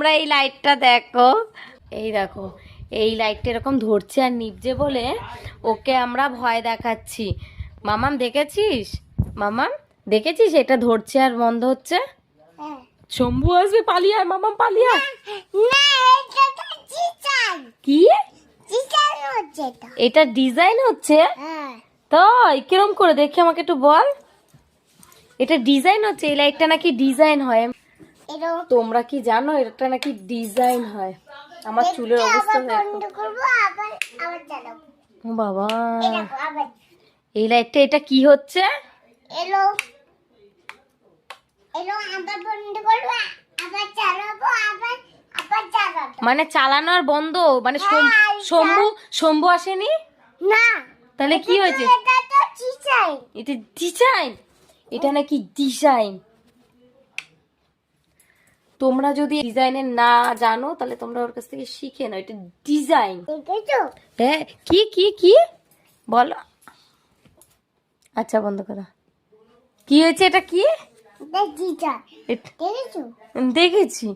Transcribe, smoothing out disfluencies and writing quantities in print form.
তোমরা এই লাইটটা দেখো, এই দেখো এই লাইটটা এরকম ধরছে আর নিভছে বলে ওকে আমরা ভয় দেখাচ্ছি। মামাম দেখেছিস? মামাম দেখেছিস এটা ধরছে আর বন্ধ হচ্ছে? শম্ভু আসবে, পালিয়ে আয় মামাম, পালিয়ে আয়। কি এটা ডিজাইন হচ্ছে? তাই কিরম করে দেখি আমাকে একটু বল। এটা ডিজাইন হচ্ছে, এই লাইটটা নাকি ডিজাইন হয়। তোমরা কি জানো এটা নাকি ডিজাইন হয়? আমার চুলের অবস্থা দেখো ও বাবা। এই লাইটটা এটা কি হচ্ছে? মানে চালানো আর বন্ধ, মানে শম্ভু শম্ভু আসেনি না? তাহলে কি হয়েছে? এটা ডিজাইন, এটা নাকি ডিজাইন। তোমরা যদি ডিজাইনের না জানো তাহলে তোমরা ওর কাছ থেকে শিখে নাও, এটা ডিজাইন। হ্যাঁ কি কি কি বলো? আচ্ছা বন্ধ করো। কি হয়েছে এটা? কি দেখেছি?